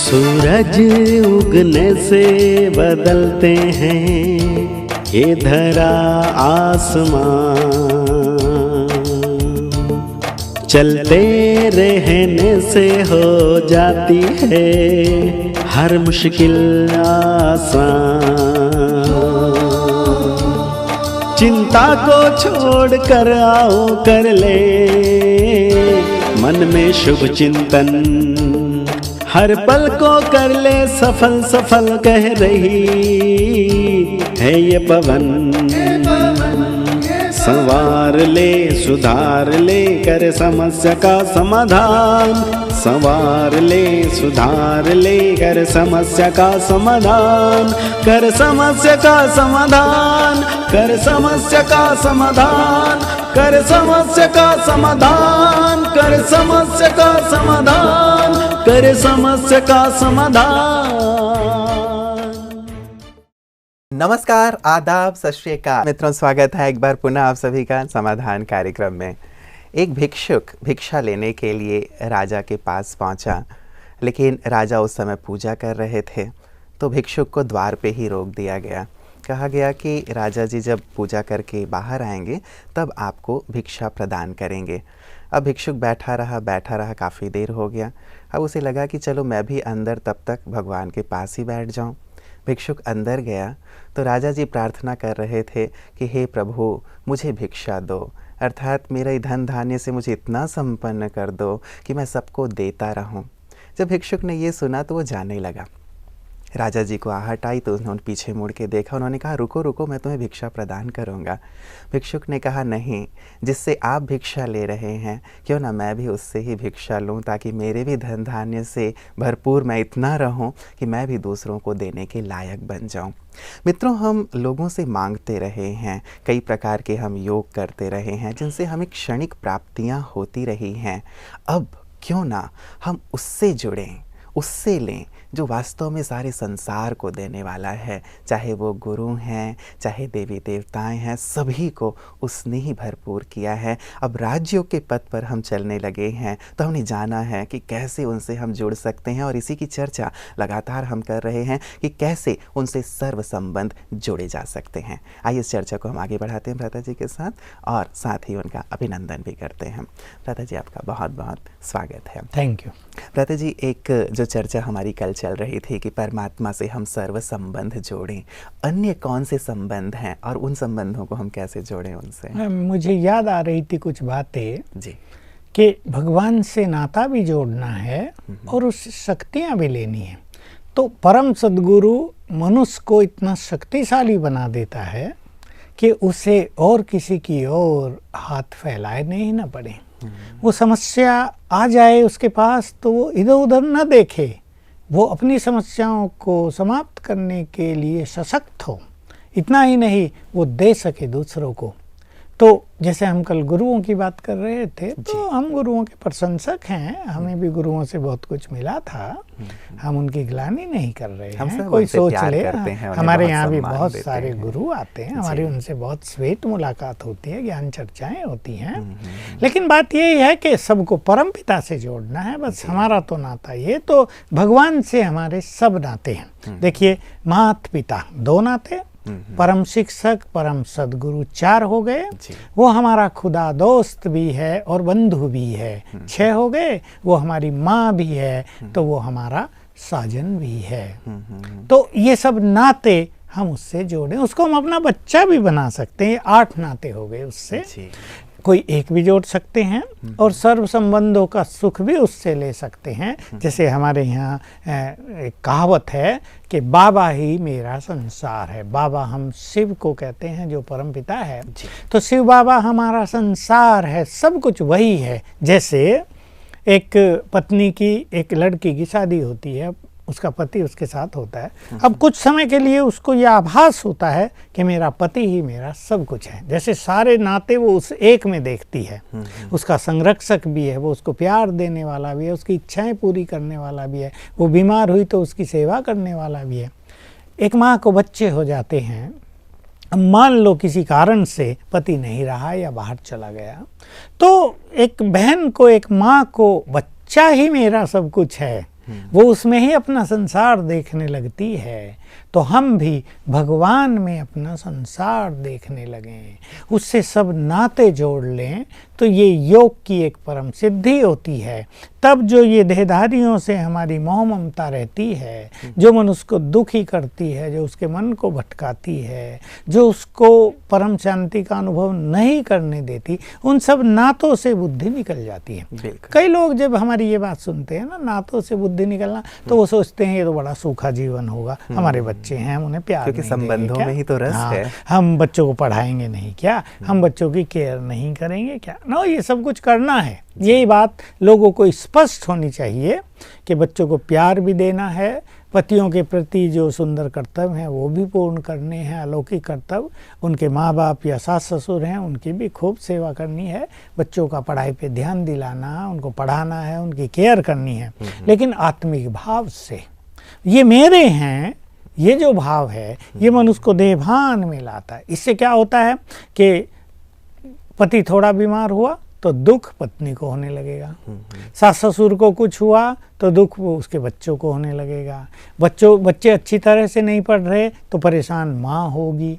सूरज उगने से बदलते हैं ये धरा आसमान, चलते रहने से हो जाती है हर मुश्किल आसान। चिंता को छोड़ कर आओ कर ले मन में शुभ चिंतन, हर पल को कर ले सफल सफल कह रही है ये पवन। संवार ले सुधार ले कर समस्या का समाधान, संवार ले सुधार ले कर समस्या का समाधान, कर समस्या का समाधान, कर समस्या का समाधान, कर समस्या का समाधान, कर समस्या का समाधान, कर समस्या का समाधान। नमस्कार, आदाब, सत श्री अकाल मित्रों, स्वागत है एक बार पुनः आप सभी का समाधान कार्यक्रम में। एक भिक्षुक भिक्षा लेने के लिए राजा के पास पहुंचा, लेकिन राजा उस समय पूजा कर रहे थे तो भिक्षुक को द्वार पे ही रोक दिया गया। कहा गया कि राजा जी जब पूजा करके बाहर आएंगे तब आपको भिक्षा प्रदान करेंगे। अब भिक्षुक बैठा रहा काफ़ी देर हो गया। अब उसे लगा कि चलो मैं भी अंदर तब तक भगवान के पास ही बैठ जाऊं। भिक्षुक अंदर गया तो राजा जी प्रार्थना कर रहे थे कि हे प्रभु मुझे भिक्षा दो, अर्थात मेरे धन धान्य से मुझे इतना संपन्न कर दो कि मैं सबको देता रहूं। जब भिक्षुक ने ये सुना तो वो जाने लगा। राजा जी को आहट आई तो उन्होंने पीछे मुड़ के देखा। उन्होंने कहा रुको रुको, मैं तुम्हें भिक्षा प्रदान करूंगा। भिक्षुक ने कहा नहीं, जिससे आप भिक्षा ले रहे हैं क्यों ना मैं भी उससे ही भिक्षा लूं, ताकि मेरे भी धन धान्य से भरपूर मैं इतना रहूं कि मैं भी दूसरों को देने के लायक बन जाऊं। मित्रों, हम लोगों से मांगते रहे हैं, कई प्रकार के हम योग करते रहे हैं जिनसे हमें क्षणिक प्राप्तियां होती रही हैं। अब क्यों ना हम उससे जुड़ें, उससे लें जो वास्तव में सारे संसार को देने वाला है। चाहे वो गुरु हैं, चाहे देवी देवताएं हैं, सभी को उसने ही भरपूर किया है। अब राज्यों के पथ पर हम चलने लगे हैं तो हमने जाना है कि कैसे उनसे हम जुड़ सकते हैं, और इसी की चर्चा लगातार हम कर रहे हैं कि कैसे उनसे सर्व संबंध जोड़े जा सकते हैं। आइए इस चर्चा को हम आगे बढ़ाते हैं भ्राता जी के साथ, और साथ ही उनका अभिनंदन भी करते हैं। भ्राता जी, आपका बहुत बहुत स्वागत है। Thank you. भ्राता जी, एक जो चर्चा हमारी कल चल रही थी कि परमात्मा से हम सर्व संबंध जोड़ें, अन्य कौन से संबंध हैं और उन संबंधों को हम कैसे जोड़ें उनसे? मुझे याद आ रही थी कुछ बातें जी, कि भगवान से नाता भी जोड़ना है और उससे शक्तियाँ भी लेनी है। तो परम सद्गुरु मनुष्य को इतना शक्तिशाली बना देता है कि उसे और किसी की ओर हाथ फैलाने ही ना पड़े। वो समस्या आ जाए उसके पास तो वो इधर उधर न देखे, वो अपनी समस्याओं को समाप्त करने के लिए सशक्त हो। इतना ही नहीं, वो दे सके दूसरों को। तो जैसे हम कल गुरुओं की बात कर रहे थे, तो हम गुरुओं के प्रशंसक हैं, हमें भी गुरुओं से बहुत कुछ मिला था। हम उनकी ग्लानि नहीं कर रहे हैं, कोई सोच ले। हमारे यहाँ भी बहुत सारे गुरु आते हैं, हमारी उनसे बहुत स्वीट मुलाकात होती है, ज्ञान चर्चाएं होती हैं। लेकिन बात यही है कि सबको परम पिता से जोड़ना है, बस हमारा तो नाता ये। तो भगवान से हमारे सब नाते हैं। देखिए, माता पिता दो नाते, परम शिक्षक परम सद्गुरु चार हो गए। वो हमारा खुदा दोस्त भी है और बंधु भी है, छह हो गए। वो हमारी माँ भी है तो वो हमारा साजन भी है। तो ये सब नाते हम उससे जोड़ें, उसको हम अपना बच्चा भी बना सकते हैं। 8 नाते हो गए उससे, कोई एक भी जोड़ सकते हैं और सर्व संबंधों का सुख भी उससे ले सकते हैं। जैसे हमारे यहाँ एक कहावत है कि बाबा ही मेरा संसार है। बाबा हम शिव को कहते हैं जो परम पिता है, तो शिव बाबा हमारा संसार है, सब कुछ वही है। जैसे एक पत्नी की, एक लड़की की शादी होती है, उसका पति उसके साथ होता है। अब कुछ समय के लिए उसको यह आभास होता है कि मेरा पति ही मेरा सब कुछ है। जैसे सारे नाते वो उस एक में देखती है। उसका संरक्षक भी है, वो उसको प्यार देने वाला भी है, उसकी इच्छाएं पूरी करने वाला भी है, वो बीमार हुई तो उसकी सेवा करने वाला भी है। एक माँ को बच्चे हो जाते हैं, अब मान लो किसी कारण से पति नहीं रहा या बाहर चला गया, तो एक बहन को, एक माँ को बच्चा ही मेरा सब कुछ है, वो उसमें ही अपना संसार देखने लगती है। तो हम भी भगवान में अपना संसार देखने लगें, उससे सब नाते जोड़ लें, तो ये योग की एक परम सिद्धि होती है। तब जो ये देहधारियों से हमारी मोह ममता रहती है, जो मनुष्य को दुखी करती है, जो उसके मन को भटकाती है, जो उसको परम शांति का अनुभव नहीं करने देती, उन सब नातों से बुद्धि निकल जाती है। कई लोग जब हमारी ये बात सुनते हैं ना, नातों से बुद्धि निकलना, तो वो सोचते हैं ये तो बड़ा सूखा जीवन होगा, हमारे बच्चे हैं, हम उन्हें प्यार क्योंकि नहीं संबंधों देंगे में ही तो रस हाँ, है। हम बच्चों को पढ़ाएंगे नहीं क्या, हम बच्चों की केयर नहीं करेंगे क्या, नो, ये सब कुछ करना है। यही बात लोगों को स्पष्ट होनी चाहिए कि बच्चों को प्यार भी देना है, पतियों के प्रति जो सुंदर कर्तव्य हैं वो भी पूर्ण करने हैं, अलौकिक कर्तव्य, उनके माँ बाप या सास ससुर हैं उनकी भी खूब सेवा करनी है, बच्चों का पढ़ाई पे ध्यान दिलाना, उनको पढ़ाना है, उनकी केयर करनी है, लेकिन आत्मिक भाव से। ये मेरे हैं, ये जो भाव है ये मनुष्य को देहभान में लाता है। इससे क्या होता है कि पति थोड़ा बीमार हुआ तो दुख पत्नी को होने लगेगा, सास ससुर को कुछ हुआ तो दुख वो उसके बच्चों को होने लगेगा, बच्चे अच्छी तरह से नहीं पढ़ रहे तो परेशान माँ होगी।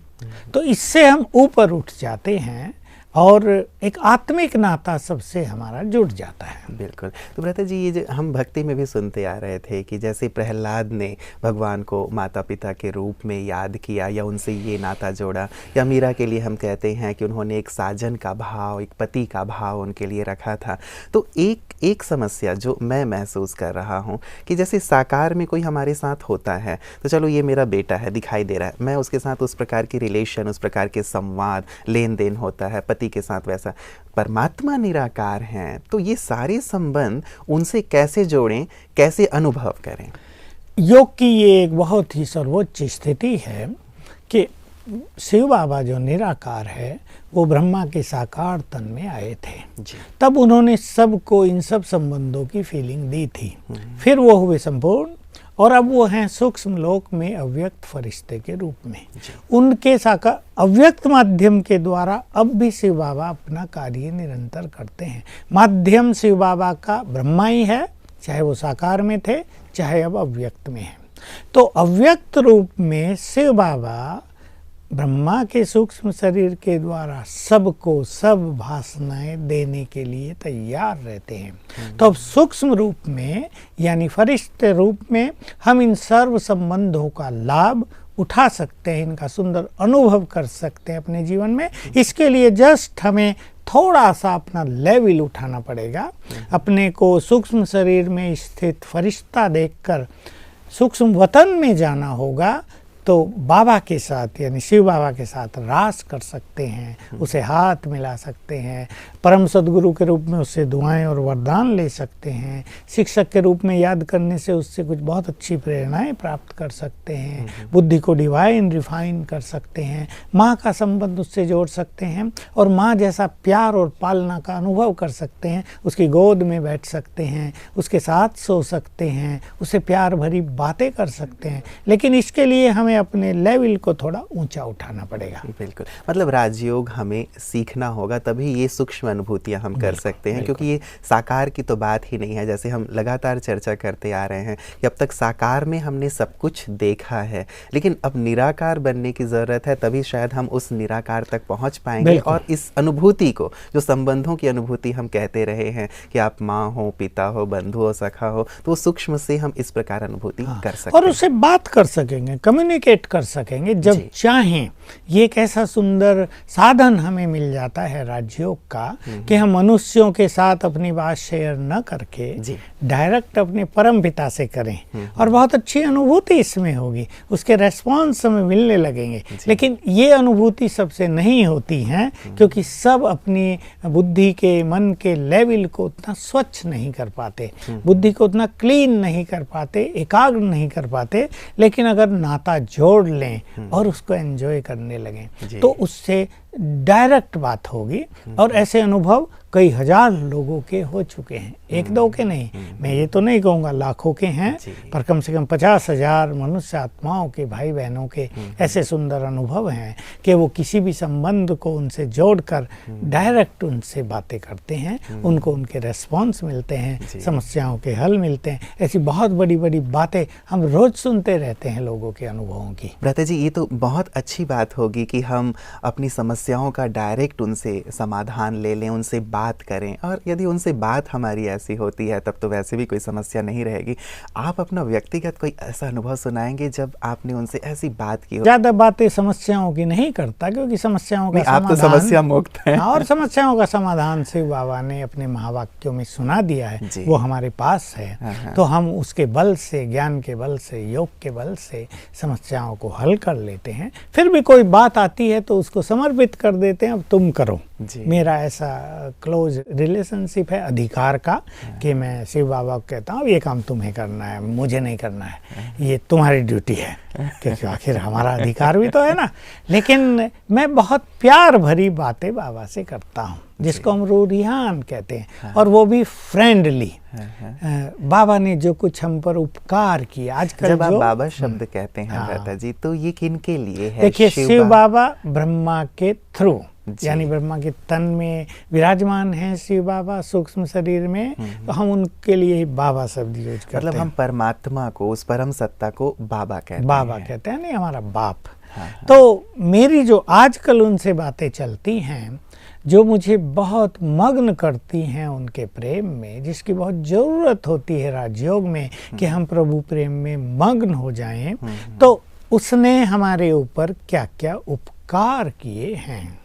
तो इससे हम ऊपर उठ जाते हैं और एक आत्मिक नाता सबसे हमारा जुड़ जाता है। बिल्कुल। तो भ्राता जी, ये जो हम भक्ति में भी सुनते आ रहे थे कि जैसे प्रहलाद ने भगवान को माता पिता के रूप में याद किया या उनसे ये नाता जोड़ा, या मीरा के लिए हम कहते हैं कि उन्होंने एक साजन का भाव, एक पति का भाव उनके लिए रखा था। तो एक समस्या जो मैं महसूस कर रहा हूँ कि जैसे साकार में कोई हमारे साथ होता है, तो चलो ये मेरा बेटा है, दिखाई दे रहा है, मैं उसके साथ उस प्रकार की रिलेशन, उस प्रकार के संवाद, लेन देन होता है, पति के साथ वैसा। परमात्मा निराकार हैं, तो ये सारे संबंध उनसे कैसे जोड़ें, कैसे अनुभव करें? योग की ये एक बहुत ही सर्वोच्च स्थिति है कि शिव बाबा जो निराकार है वो ब्रह्मा के साकार तन में आए थे जी। तब उन्होंने सबको इन सब संबंधों की फीलिंग दी थी, फिर वो हुए संपूर्ण, और अब वो हैं सूक्ष्म लोक में अव्यक्त फरिश्ते के रूप में। उनके साकार अव्यक्त माध्यम के द्वारा अब भी शिव बाबा अपना कार्य निरंतर करते हैं। माध्यम शिव बाबा का ब्रह्मा ही है, चाहे वो साकार में थे चाहे अब अव्यक्त में है। तो अव्यक्त रूप में शिव बाबा ब्रह्मा के सूक्ष्म शरीर के द्वारा सबको सब भाषणाएं देने के लिए तैयार रहते हैं। तो अब सूक्ष्म रूप में यानी फरिश्ते रूप में हम इन सर्व संबंधों का लाभ उठा सकते हैं, इनका सुंदर अनुभव कर सकते हैं अपने जीवन में। इसके लिए जस्ट हमें थोड़ा सा अपना लेवल उठाना पड़ेगा, अपने को सूक्ष्म शरीर में स्थित फरिश्ता देखकर सूक्ष्म वतन में जाना होगा। तो बाबा के साथ यानी शिव बाबा के साथ रास कर सकते हैं, उसे हाथ मिला सकते हैं, परम सद्गुरु के रूप में उससे दुआएं और वरदान ले सकते हैं, शिक्षक के रूप में याद करने से उससे कुछ बहुत अच्छी प्रेरणाएं प्राप्त कर सकते हैं, बुद्धि को डिवाइन रिफाइन कर सकते हैं, माँ का संबंध उससे जोड़ सकते हैं और माँ जैसा प्यार और पालना का अनुभव कर सकते हैं, उसकी गोद में बैठ सकते हैं, उसके साथ सो सकते हैं, उससे प्यार भरी बातें कर सकते हैं। लेकिन इसके लिए हमें अपने लेवल को थोड़ा ऊंचा उठाना पड़ेगा। बिल्कुल, मतलब राजयोग हमें सीखना होगा, तभी ये सूक्ष्म अनुभूतियां हम कर सकते हैं, क्योंकि ये साकार की तो बात ही नहीं है। जैसे हम लगातार चर्चा करते आ रहे हैं कि अब तक साकार में हमने सब कुछ देखा है, लेकिन अब निराकार बनने की ज़रूरत है, तभी शायद हम उस निराकार तक पहुंच पाएंगे। और इस अनुभूति को, जो संबंधों की अनुभूति हम कहते रहे हैं कि आप माँ हो, पिता हो, बंधु हो, सखा हो, तो सूक्ष्म से हम इस प्रकार अनुभूति कर सकते हैं और उससे बात कर सकेंगे, कम्युनिकेट कर सकेंगे जब चाहें। ये एक ऐसा सुंदर साधन हमें मिल जाता है राजयोग का कि हम मनुष्यों के साथ अपनी बात शेयर न करके डायरेक्ट अपने परम पिता से करें, और बहुत अच्छी अनुभूति इसमें होगी, उसके रेस्पॉन्स हमें मिलने लगेंगे। लेकिन ये अनुभूति सबसे नहीं होती है, क्योंकि सब अपनी बुद्धि के, मन के लेवल को उतना स्वच्छ नहीं कर पाते, बुद्धि को उतना क्लीन नहीं कर पाते, एकाग्र नहीं कर पाते। लेकिन अगर नाता जोड़ लें और उसको एंजॉय करने लगें तो उससे डायरेक्ट बात होगी। और ऐसे अनुभव कई हजार लोगों के हो चुके हैं, एक दो के नहीं। मैं ये तो नहीं कहूँगा लाखों के हैं, पर कम से कम 50,000 मनुष्य आत्माओं के, भाई बहनों के ऐसे सुंदर अनुभव हैं कि वो किसी भी संबंध को उनसे जोड़कर डायरेक्ट उनसे बातें करते हैं, उनको उनके रेस्पॉन्स मिलते हैं, समस्याओं के हल मिलते हैं। ऐसी बहुत बड़ी बड़ी बातें हम रोज सुनते रहते हैं लोगों के अनुभवों की। भ्राता जी, ये तो बहुत अच्छी बात होगी कि हम अपनी समस्याओं का डायरेक्ट उनसे समाधान ले लें, उनसे बात करें। और यदि उनसे बात हमारी ऐसी होती है तब तो वैसे भी कोई समस्या नहीं रहेगी। आप अपना व्यक्तिगत कोई ऐसा अनुभव सुनाएंगे जब आपने उनसे ऐसी बात की हो? ज्यादा बातें समस्याओं की नहीं करता, क्योंकि समस्याओं का आप तो समस्या मुक्त हैं। और समस्याओं का समाधान शिव बाबा ने अपने महावाक्यों में सुना दिया है, वो हमारे पास है। तो हम उसके बल से, ज्ञान के बल से, योग के बल से समस्याओं को हल कर लेते हैं। फिर भी कोई बात आती है तो उसको समर्पित कर देते हैं, अब तुम करो। मेरा ऐसा क्लोज रिलेशनशिप है अधिकार का कि मैं शिव बाबा को कहता हूँ ये काम तुम्हें करना है, मुझे नहीं करना है, ये तुम्हारी ड्यूटी है, क्योंकि आखिर हमारा अधिकार भी तो है ना। लेकिन मैं बहुत प्यार भरी बातें बाबा से करता हूँ, जिसको हम रूरियान कहते हैं, और वो भी फ्रेंडली। बाबा ने जो कुछ हम पर उपकार किया, आजकल जब आप बाबा शब्द कहते हैं भ्राता जी, तो ये किन के लिए है? देखिए, शिव बाबा ब्रह्मा के थ्रू, यानी ब्रह्मा के तन में विराजमान हैं शिव बाबा सूक्ष्म शरीर में, तो हम उनके लिए ही बाबा शब्द यूज करते हैं। मतलब हम परमात्मा को, उस परम सत्ता को बाबा कहते हैं। बाबा कहते हैं, नहीं हमारा बाप। तो मेरी जो आजकल उनसे बातें चलती हैं, जो मुझे बहुत मग्न करती हैं उनके प्रेम में, जिसकी बहुत ज़रूरत होती है राजयोग में कि हम प्रभु प्रेम में मग्न हो जाएं, तो उसने हमारे ऊपर क्या क्या उपकार किए हैं,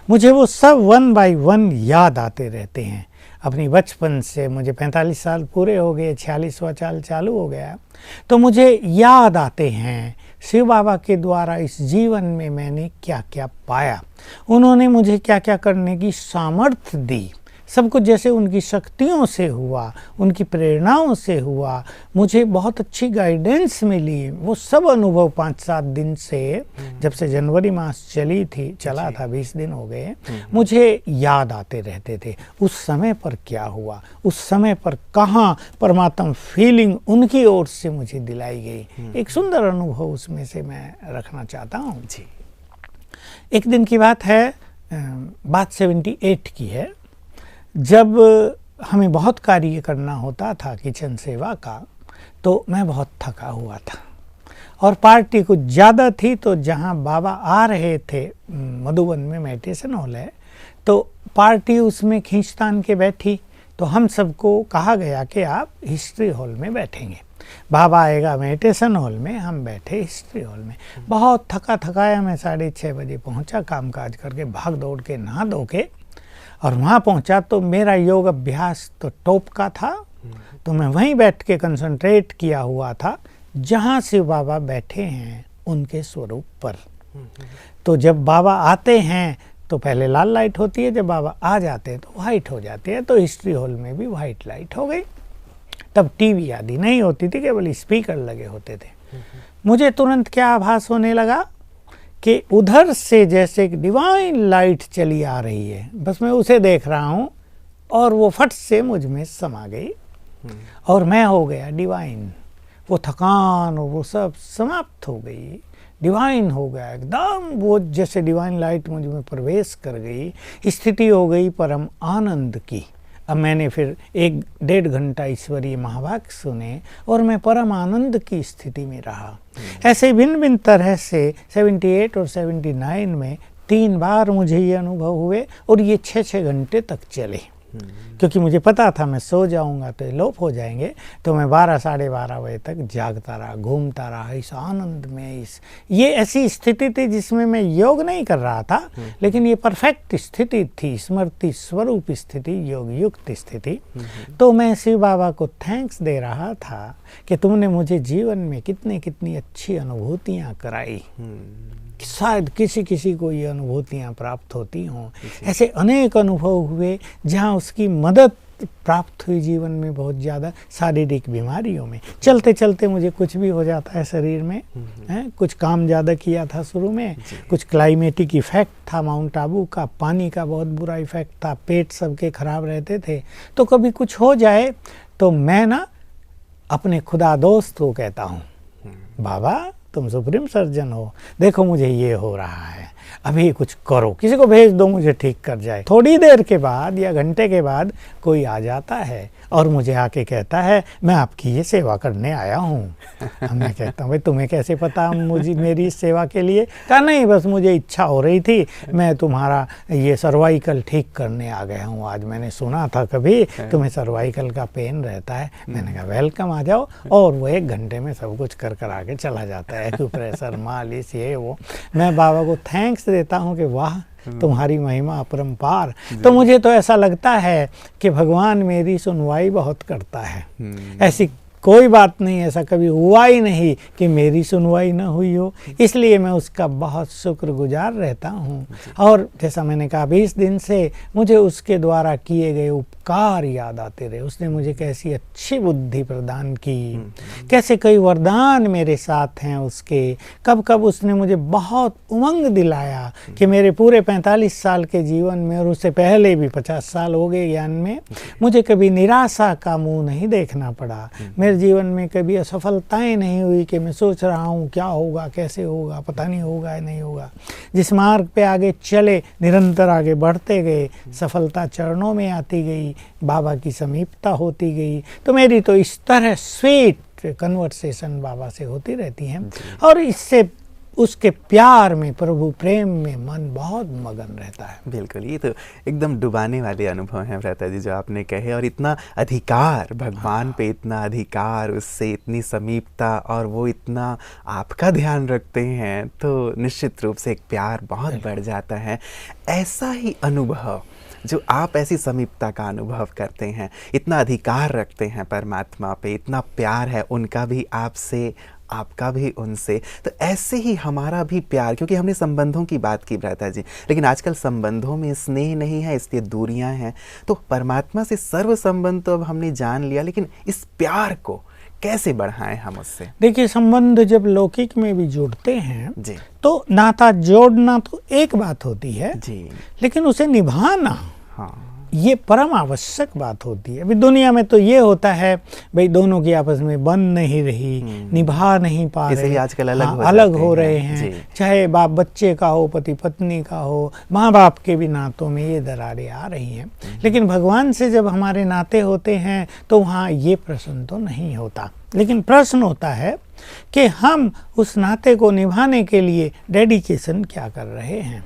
मुझे वो सब 1 by 1 याद आते रहते हैं। अपनी बचपन से, मुझे 45 साल पूरे हो गए, 46वां साल चालू हो गया, तो मुझे याद आते हैं शिव बाबा के द्वारा इस जीवन में मैंने क्या क्या पाया, उन्होंने मुझे क्या क्या करने की सामर्थ्य दी। सब कुछ जैसे उनकी शक्तियों से हुआ, उनकी प्रेरणाओं से हुआ, मुझे बहुत अच्छी गाइडेंस मिली। वो सब अनुभव 5-7 दिन से, जब से जनवरी मास चला था, 20 दिन हो गए, मुझे याद आते रहते थे। उस समय पर क्या हुआ, उस समय पर कहाँ परमात्मा फीलिंग उनकी ओर से मुझे दिलाई गई। एक सुंदर अनुभव उसमें से मैं रखना चाहता हूँ जी। एक दिन की बात है, बात 78 की है, जब हमें बहुत कार्य करना होता था किचन सेवा का, तो मैं बहुत थका हुआ था और पार्टी कुछ ज़्यादा थी। तो जहाँ बाबा आ रहे थे, मधुबन में मेडिटेशन हॉल है, तो पार्टी उसमें खींचतान के बैठी, तो हम सबको कहा गया कि आप हिस्ट्री हॉल में बैठेंगे। बाबा आएगा मेडिटेशन हॉल में, हम बैठे हिस्ट्री हॉल में। बहुत थकाया, मैं 6:30 बजे पहुँचा, काम काज करके भाग दौड़ के नहा धो के, और वहाँ पहुँचा तो मेरा योग अभ्यास तो टॉप का था, तो मैं वहीं बैठ के कंसंट्रेट किया हुआ था जहाँ शिव बाबा बैठे हैं उनके स्वरूप पर। तो जब बाबा आते हैं तो पहले लाल लाइट होती है, जब बाबा आ जाते हैं तो वाइट हो जाती है। तो हिस्ट्री हॉल में भी वाइट लाइट हो गई। तब टीवी आदि नहीं होती थी, केवल स्पीकर लगे होते थे। मुझे तुरंत क्या आभास होने लगा कि उधर से जैसे एक डिवाइन लाइट चली आ रही है, बस मैं उसे देख रहा हूँ, और वो फट से मुझ में समा गई और मैं हो गया डिवाइन। वो थकान और वो सब समाप्त हो गई, डिवाइन हो गया एकदम। वो जैसे डिवाइन लाइट मुझ में प्रवेश कर गई, स्थिति हो गई परम आनंद की। अब मैंने फिर 1-1.5 घंटा ईश्वरीय महावाक्य सुने और मैं परम आनंद की स्थिति में रहा। ऐसे भिन्न भिन्न तरह से 78 और 79 में 3 बार मुझे ये अनुभव हुए, और ये 6-6 घंटे तक चले, क्योंकि मुझे पता था मैं सो जाऊंगा तो लोप हो जाएंगे। तो मैं 12-12:30 बजे तक जागता रहा, घूमता रहा इस आनंद में। ये ऐसी स्थिति थी जिसमें मैं योग नहीं कर रहा था, लेकिन ये परफेक्ट स्थिति थी, स्मृति स्वरूप स्थिति, योग युक्त स्थिति। तो मैं शिव बाबा को थैंक्स दे रहा था कि तुमने मुझे जीवन में कितनी अच्छी अनुभूतियाँ कराई। शायद किसी को ये अनुभूतियाँ प्राप्त होती हों। ऐसे अनेक अनुभव हुए जहाँ उसकी मदद प्राप्त हुई जीवन में बहुत ज़्यादा शारीरिक बीमारियों में। चलते चलते मुझे कुछ भी हो जाता है शरीर में, कुछ काम ज़्यादा किया था शुरू में, कुछ क्लाइमेटिक इफ़ेक्ट था, माउंट आबू का पानी का बहुत बुरा इफ़ेक्ट था, पेट सबके खराब रहते थे। तो कभी कुछ हो जाए तो मैं ना अपने खुदा दोस्त को कहता हूँ, बाबा तुम सुप्रीम सर्जन हो, देखो मुझे ये हो रहा है, अभी कुछ करो, किसी को भेज दो मुझे ठीक कर जाए। थोड़ी देर के बाद या घंटे के बाद कोई आ जाता है और मुझे आके कहता है मैं आपकी ये सेवा करने आया हूँ। मैं कहता हूँ भाई तुम्हें कैसे पता मुझे मेरी इस सेवा के लिए? कहा नहीं, बस मुझे इच्छा हो रही थी, मैं तुम्हारा ये सर्वाइकल ठीक करने आ गया हूँ। आज मैंने सुना था कभी तुम्हें सर्वाइकल का पेन रहता है। मैंने कहा वेलकम, आ जाओ। और वो 1 घंटे में सब कुछ कर आके चला जाता है, एक्यूप्रेशर मालिश ये वो। मैं बाबा को थैंक्स देता हूँ कि वाह तुम्हारी महिमा अपरंपार। तो मुझे तो ऐसा लगता है कि भगवान मेरी सुनवाई बहुत करता है। ऐसी कोई बात नहीं, ऐसा कभी हुआ ही नहीं कि मेरी सुनवाई न हुई हो, इसलिए मैं उसका बहुत शुक्रगुजार रहता हूँ। और जैसा मैंने कहा 20 दिन से मुझे उसके द्वारा किए गए उपकार याद आते रहे। उसने मुझे कैसी अच्छी बुद्धि प्रदान की, कैसे कई वरदान मेरे साथ हैं उसके। कब कब उसने मुझे बहुत उमंग दिलाया कि मेरे पूरे 45 साल के जीवन में, और उससे पहले भी 50 साल हो गए ज्ञान में, मुझे कभी निराशा का मुंह नहीं देखना पड़ा। मेरे जीवन में कभी असफलताएं नहीं हुई कि मैं सोच रहा हूँ क्या होगा, कैसे होगा, पता नहीं होगा या नहीं होगा। जिस मार्ग पे आगे चले, निरंतर आगे बढ़ते गए, सफलता चरणों में आती गई, बाबा की समीपता होती गई। तो मेरी तो इस तरह स्वीट कन्वर्सेशन बाबा से होती रहती हैं, और इससे उसके प्यार में, प्रभु प्रेम में मन बहुत मगन रहता है। बिल्कुल, ये तो एकदम डुबाने वाले अनुभव हैं भ्राता जी जो आपने कहे। और इतना अधिकार भगवान पे, इतना अधिकार, उससे इतनी समीपता, और वो इतना आपका ध्यान रखते हैं, तो निश्चित रूप से एक प्यार बहुत बढ़ जाता है। ऐसा ही अनुभव जो आप ऐसी समीपता का अनुभव करते हैं, इतना अधिकार रखते हैं परमात्मा पे, इतना प्यार है उनका भी आपसे, आपका भी उनसे, तो ऐसे ही हमारा भी प्यार, क्योंकि हमने संबंधों की बात की भ्राता जी, लेकिन आजकल संबंधों में स्नेह नहीं है, इसलिए दूरियां हैं। तो परमात्मा से सर्व संबंध तो अब हमने जान लिया, लेकिन इस प्यार को कैसे बढ़ाएं हम उससे? देखिए, संबंध जब लौकिक में भी जुड़ते हैं जी, तो नाता जोड़ना तो एक बात होती है जी, लेकिन उसे निभाना, हाँ, ये परम आवश्यक बात होती है। अभी दुनिया में तो ये होता है भाई दोनों की आपस में बन नहीं रही, निभा नहीं पा रहे, आजकल अलग हो रहे हैं। चाहे बाप बच्चे का हो, पति पत्नी का हो, माँ बाप के भी नातों में ये दरारें आ रही हैं। लेकिन भगवान से जब हमारे नाते होते हैं तो वहाँ ये प्रश्न तो नहीं होता। लेकिन प्रश्न होता है कि हम उस नाते को निभाने के लिए डेडिकेशन क्या कर रहे हैं।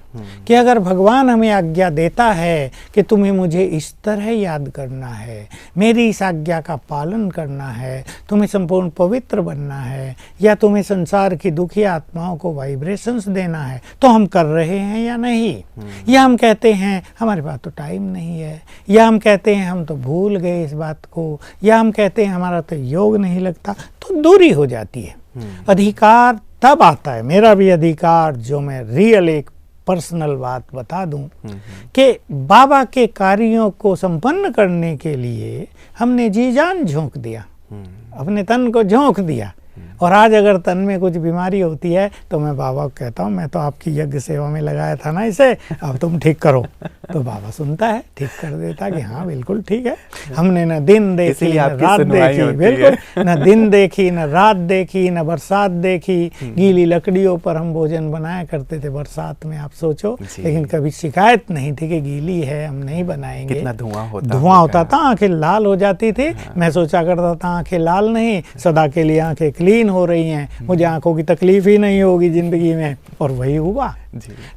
कि अगर भगवान हमें आज्ञा देता है कि तुम्हें मुझे इस तरह याद करना है, मेरी इस आज्ञा का पालन करना है, तुम्हें संपूर्ण पवित्र बनना है, या तुम्हें संसार की दुखी आत्माओं को वाइब्रेशंस देना है, तो हम कर रहे हैं या नहीं। या हम कहते हैं हमारे पास तो टाइम नहीं है, या हम कहते हैं हम तो भूल गए इस बात को, या हम कहते हैं हमारा तो योग नहीं लगता, तो दूरी हो जाती है। अधिकार तब आता है, मेरा भी अधिकार, जो मैं रियल एक पर्सनल बात बता दूं कि बाबा के कार्यों को संपन्न करने के लिए हमने जी जान झोंक दिया, अपने तन को झोंक दिया। और आज अगर तन में कुछ बीमारी होती है तो मैं बाबा को कहता हूँ मैं तो आपकी यज्ञ सेवा में लगाया था ना इसे, अब तुम ठीक करो। तो बाबा सुनता है, ठीक कर देता कि हाँ बिल्कुल ठीक है। हमने न दिन देखी न रात देखी, बिल्कुल न दिन देखी न रात देखी न बरसात देखी। गीली लकड़ियों पर हम भोजन बनाया करते थे बरसात में, आप सोचो, लेकिन कभी शिकायत नहीं थी कि गीली है हम नहीं बनाएंगे। कितना धुआं होता था, आंखें लाल हो जाती थी। मैं सोचा करता था आंखें लाल नहीं, सदा के लिए आंखें क्लीन हो रही हैं, मुझे आंखों की तकलीफ ही नहीं होगी जिंदगी में, और वही हुआ।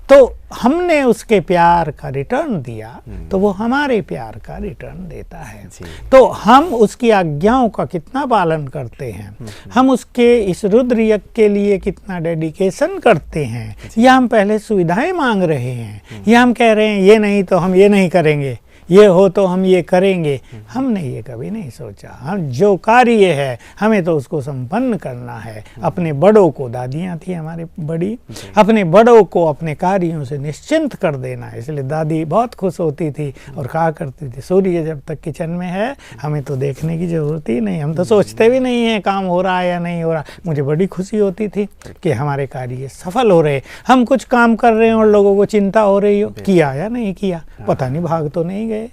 तो हमने उसके प्यार का रिटर्न दिया तो वो हमारे प्यार का रिटर्न देता है। तो हम उसकी आज्ञाओं का कितना पालन करते हैं, हम उसके इस रुद्र यज्ञ के लिए कितना डेडिकेशन करते हैं, या हम पहले सुविधाएं मांग रहे हैं, या हम कह रहे हैं ये नहीं तो हम ये नहीं करेंगे, ये हो तो हम ये करेंगे। हमने ये कभी नहीं सोचा। हम जो कार्य है हमें तो उसको संपन्न करना है। अपने बड़ों को, दादियाँ थी हमारी बड़ी, अपने बड़ों को अपने कार्यों से निश्चिंत कर देना है। इसलिए दादी बहुत खुश होती थी और कहा करती थी, सूर्य जब तक किचन में है हमें तो देखने की जरूरत ही नहीं, हम तो सोचते भी नहीं है काम हो रहा है या नहीं हो रहा। मुझे बड़ी खुशी होती थी कि हमारे कार्य सफल हो रहे, हम कुछ काम कर रहे हैं और लोगों को चिंता हो रही हो, किया या नहीं किया, पता नहीं भाग तो नहीं गए।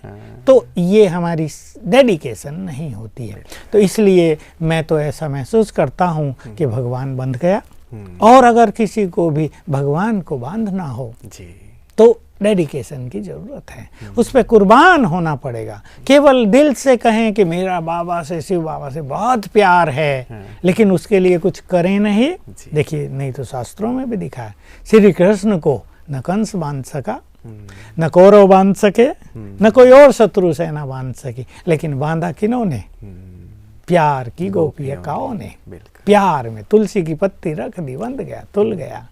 तो ये हमारी डेडिकेशन नहीं होती है। तो इसलिए मैं तो ऐसा महसूस करता हूँ कि भगवान बंध गया, और अगर किसी को भी भगवान को बांधना हो तो डेडिकेशन की ज़रूरत है, उस पर कुर्बान होना पड़ेगा। केवल दिल से कहें कि मेरा बाबा से, शिव बाबा से बहुत प्यार है, लेकिन उसके लिए कुछ करें नहीं। देखिए, नहीं तो शास्त्रों में भी दिखा है, श्री कृष्ण को न कंस बांध सका, न कौरव बांध सके, न कोई और शत्रु सेना बांध सकी, लेकिन बांधा किन्होंने? प्यार की गोपिकाओं ने। प्यार में तुलसी की पत्ती रख दी, बंध गया, तुल गया।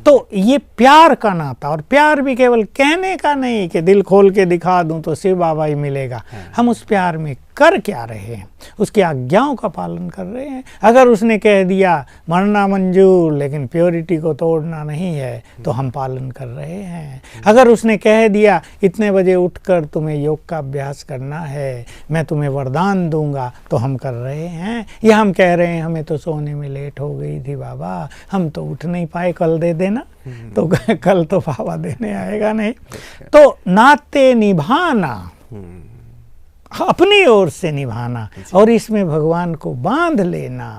तो ये प्यार का नाता, और प्यार भी केवल कहने का नहीं कि दिल खोल के दिखा दूं तो शिव बाबा ही मिलेगा। हम उस प्यार में कर क्या रहे हैं? उसकी आज्ञाओं का पालन कर रहे हैं। अगर उसने कह दिया मरना मंजूर लेकिन प्योरिटी को तोड़ना नहीं है, तो हम पालन कर रहे हैं। अगर उसने कह दिया इतने बजे उठकर तुम्हें योग का अभ्यास करना है, मैं तुम्हें वरदान दूंगा, तो हम कर रहे हैं। या हम कह रहे हैं हमें तो सोने में लेट हो गई थी बाबा, हम तो उठ नहीं पाए, कल दे देना, तो कल तो बाबा देने आएगा नहीं। तो नाते निभाना, अपनी ओर से निभाना, और इसमें भगवान को बांध लेना,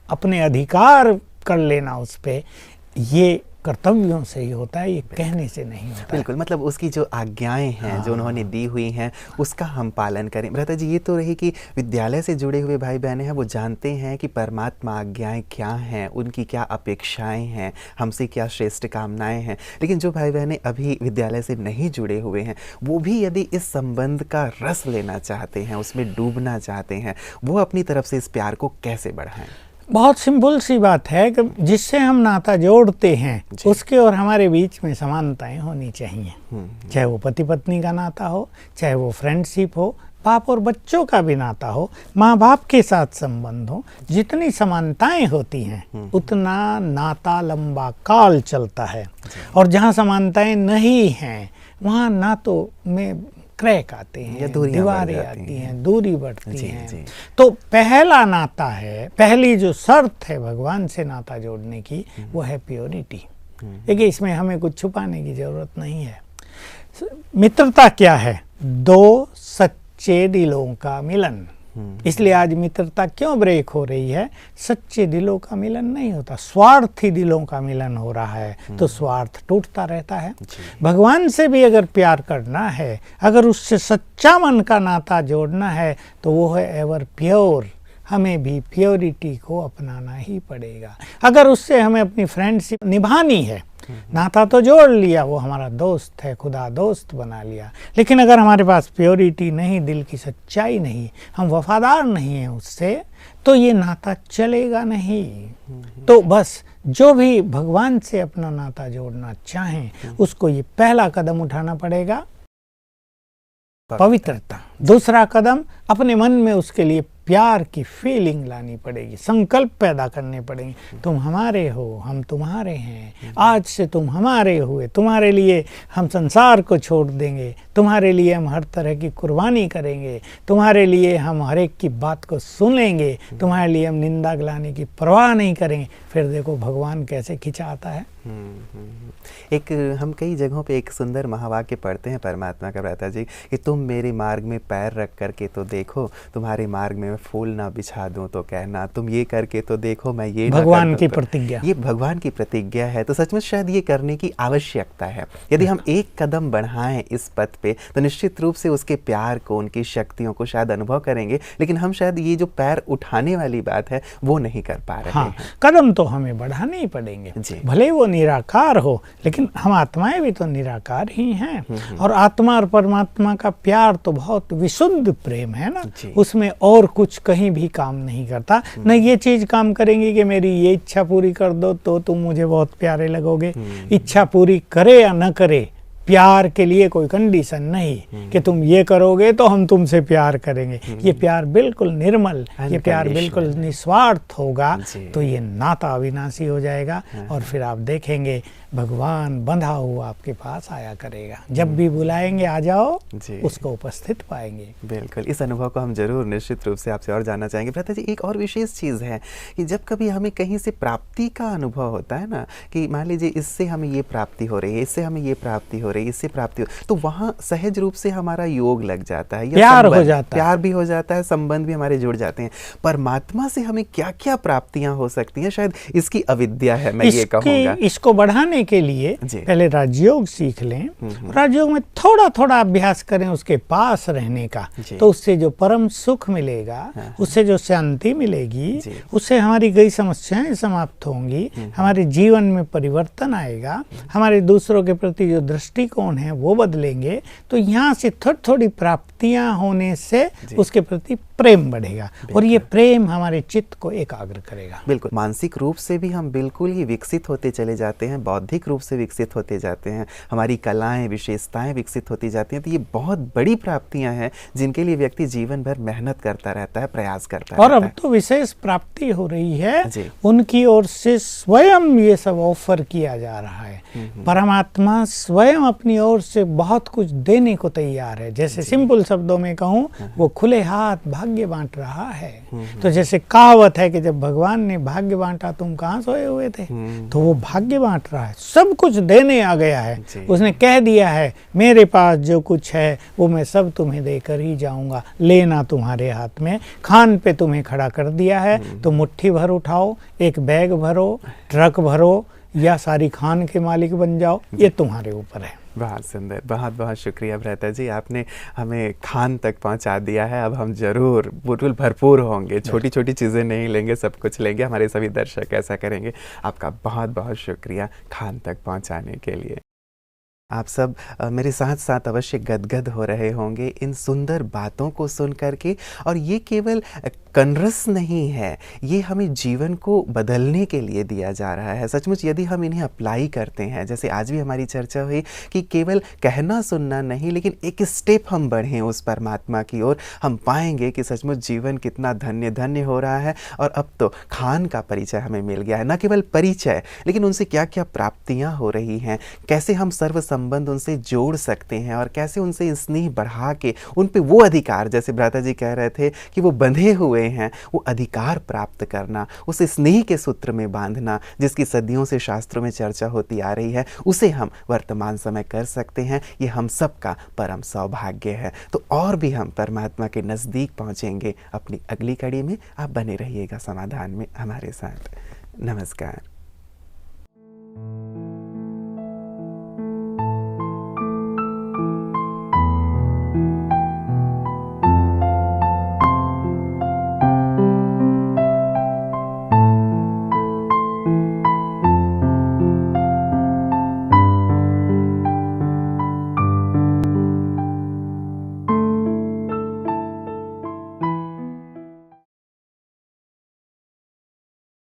अपने अधिकार कर लेना उस पे, ये कर्तव्यों से ही होता है, ये कहने से नहीं होता। बिल्कुल, मतलब उसकी जो आज्ञाएं हैं, जो उन्होंने दी हुई हैं, उसका हम पालन करें। भ्राता जी, ये तो रही कि विद्यालय से जुड़े हुए भाई बहनें हैं, वो जानते हैं कि परमात्मा आज्ञाएं क्या हैं, उनकी क्या अपेक्षाएं हैं, हमसे क्या श्रेष्ठ कामनाएं हैं। लेकिन जो भाई बहनें अभी विद्यालय से नहीं जुड़े हुए हैं, वो भी यदि इस संबंध का रस लेना चाहते हैं, उसमें डूबना चाहते हैं, वो अपनी तरफ से इस प्यार को कैसे बढ़ाएं? बहुत सिंपल सी बात है कि जिससे हम नाता जोड़ते हैं उसके और हमारे बीच में समानताएं होनी चाहिए। चाहे वो पति पत्नी का नाता हो, चाहे वो फ्रेंडशिप हो, बाप और बच्चों का भी नाता हो, माँ बाप के साथ संबंध हो, जितनी समानताएं होती हैं उतना नाता लंबा काल चलता है। और जहाँ समानताएं नहीं हैं वहाँ नातों में क्रैक आते हैं, दीवारें आती हैं, दूरी बढ़ती हैं। तो पहला नाता है, पहली जो शर्त है भगवान से नाता जोड़ने की, वो है प्योरिटी। देखिए, इसमें हमें कुछ छुपाने की जरूरत नहीं है। मित्रता क्या है? दो सच्चे दिलों का मिलन। इसलिए आज मित्रता क्यों ब्रेक हो रही है? सच्चे दिलों का मिलन नहीं होता, स्वार्थी दिलों का मिलन हो रहा है, तो स्वार्थ टूटता रहता है। भगवान से भी अगर प्यार करना है, अगर उससे सच्चा मन का नाता जोड़ना है, तो वो है एवर प्योर। हमें भी प्योरिटी को अपनाना ही पड़ेगा। अगर उससे हमें अपनी फ्रेंडशिप निभानी है, नाता तो जोड़ लिया, वो हमारा दोस्त है, खुदा दोस्त बना लिया, लेकिन अगर हमारे पास प्योरिटी नहीं, दिल की सच्चाई नहीं, हम वफादार नहीं हैं उससे, तो ये नाता चलेगा नहीं। तो बस जो भी भगवान से अपना नाता जोड़ना चाहें, उसको ये पहला कदम उठाना पड़ेगा, पवित्रता। दूसरा कदम, अपने मन में उसके लिए प्यार की फीलिंग लानी पड़ेगी, संकल्प पैदा करने पड़ेंगे। तुम हमारे हो, हम तुम्हारे हैं, आज से तुम हमारे हुए, तुम्हारे लिए हम संसार को छोड़ देंगे, तुम्हारे लिए हम हर तरह की कुर्बानी करेंगे, तुम्हारे लिए हम हर एक की बात को सुनेंगे, तुम्हारे लिए हम निंदा गिलाने की परवाह नहीं करेंगे। फिर देखो भगवान कैसे खिंचाता है। एक हम कई जगहों पे एक सुंदर महावाक्य पढ़ते हैं परमात्मा का, भ्राता जी, कि तुम मेरे मार्ग में पैर रख करके तो देखो, तुम्हारे मार्ग में फूल ना बिछा दूं तो कहना, तुम ये करके तो देखो, मैं ये भगवान की प्रतिज्ञा, ये भगवान की प्रतिज्ञा है। तो सचमुच शायद ये करने की आवश्यकता है। यदि हम एक कदम बढ़ाएं इस पथ पे, तो निश्चित रूप से उसके प्यार को, उनकी शक्तियों को शायद अनुभव करेंगे, लेकिन हम शायद ये जो पैर उठाने वाली बात है वो नहीं कर पा रहे हैं। कदम तो हमें बढ़ाने ही पड़ेंगे, भले वो निराकार हो, लेकिन हम आत्माएं भी तो निराकार ही हैं। और आत्मा और परमात्मा का प्यार तो बहुत विशुद्ध प्रेम है ना, उसमें और कुछ कहीं भी काम नहीं करता। न ये चीज काम करेंगी कि मेरी ये इच्छा पूरी कर दो तो तुम मुझे बहुत प्यारे लगोगे। इच्छा पूरी करे या न करे, प्यार के लिए कोई कंडीशन नहीं कि तुम ये करोगे तो हम तुमसे प्यार करेंगे। ये प्यार बिल्कुल निर्मल, ये प्यार बिल्कुल निस्वार्थ होगा तो ये नाता अविनाशी हो जाएगा। और फिर आप देखेंगे भगवान बंधा हुआ आपके पास आया करेगा, जब भी बुलाएंगे आ जाओ, उसको उपस्थित पाएंगे। बिल्कुल, इस अनुभव को हम जरूर निश्चित रूप से आपसे और जानना चाहेंगे। भ्राता जी, एक और विशेष चीज़ है कि जब कभी हमें कहीं से प्राप्ति का अनुभव होता है ना, कि मान लीजिए इससे हमें ये प्राप्ति हो रही है, इससे हमें ये प्राप्ति हो रही है, इससे प्राप्ति हो, तो वहाँ सहज रूप से हमारा योग लग जाता है, प्यार हो जाता है, प्यार भी हो जाता है, संबंध भी हमारे जुड़ जाते हैं। परमात्मा से हमें क्या क्या प्राप्तियां हो सकती हैं, शायद इसकी अविद्या है, मैं ये कहूँगा। इसको बढ़ाने के लिए पहले राजयोग सीख लें, राजयोग में थोड़ा थोड़ा अभ्यास करें उसके पास रहने का, तो उससे जो परम सुख मिलेगा, उससे जो शांति मिलेगी, उससे हमारी कई समस्याएं समाप्त होंगी, हमारे जीवन में परिवर्तन आएगा, हमारे दूसरों के प्रति जो दृष्टिकोण है वो बदलेंगे। तो यहाँ से थोड़ी थोड़ी प्राप्तियां होने से उसके प्रति प्रेम बढ़ेगा और ये प्रेम हमारे चित्त को एकाग्र करेगा। बिल्कुल, मानसिक रूप से भी हम बिल्कुल ही विकसित होते चले जाते हैं, बौद्धिक रूप से विकसित होते जाते हैं, हमारी कलाएं विशेषताएं विकसित होती जाती हैं। तो ये बहुत बड़ी प्राप्तियां हैं जिनके लिए व्यक्ति जीवन भर मेहनत करता रहता है, प्रयास करता है। और अब तो विशेष प्राप्ति हो रही है, उनकी ओर से स्वयं ये सब ऑफर किया जा रहा है। परमात्मा स्वयं अपनी ओर से बहुत कुछ देने को तैयार है। जैसे सिंपल शब्दों में कहूँ, वो खुले हाथ भाग्य बांट रहा है। तो जैसे कहावत है कि जब भगवान ने भाग्य बांटा तुम कहाँ सोए हुए थे, तो वो भाग्य बांट रहा है, सब कुछ देने आ गया है। उसने कह दिया है मेरे पास जो कुछ है वो मैं सब तुम्हें देकर ही जाऊंगा, लेना तुम्हारे हाथ में। खान पे तुम्हें खड़ा कर दिया है, तो मुट्ठी भर उठाओ, एक बैग भरो, ट्रक भरो, या सारी खान के मालिक बन जाओ, ये तुम्हारे ऊपर है। बहुत सुंदर, बहुत बहुत शुक्रिया भ्राता जी, आपने हमें खान तक पहुंचा दिया है। अब हम जरूर बिल्कुल भरपूर होंगे, छोटी छोटी चीज़ें नहीं लेंगे, सब कुछ लेंगे। हमारे सभी दर्शक ऐसा करेंगे। आपका बहुत बहुत शुक्रिया खान तक पहुंचाने के लिए। आप सब मेरे साथ साथ अवश्य गदगद हो रहे होंगे इन सुंदर बातों को सुन करके। और ये केवल कनरस नहीं है, ये हमें जीवन को बदलने के लिए दिया जा रहा है। सचमुच यदि हम इन्हें अप्लाई करते हैं, जैसे आज भी हमारी चर्चा हुई कि केवल कहना सुनना नहीं, लेकिन एक स्टेप हम बढ़ें उस परमात्मा की ओर, हम पाएंगे कि सचमुच जीवन कितना धन्य धन्य हो रहा है। और अब तो खान का परिचय हमें मिल गया है, न केवल परिचय, लेकिन उनसे क्या क्या प्राप्तियाँ हो रही हैं, कैसे हम सर्व संबंध उनसे जोड़ सकते हैं और कैसे उनसे स्नेह बढ़ा के उन पे वो अधिकार, जैसे भ्राता जी कह रहे थे कि वो बंधे हुए हैं, वो अधिकार प्राप्त करना, उसे स्नेह के सूत्र में बांधना, जिसकी सदियों से शास्त्रों में चर्चा होती आ रही है, उसे हम वर्तमान समय कर सकते हैं। ये हम सबका परम सौभाग्य है। तो और भी हम परमात्मा के नज़दीक पहुंचेंगे अपनी अगली कड़ी में। आप बने रहिएगा समाधान में हमारे साथ। नमस्कार।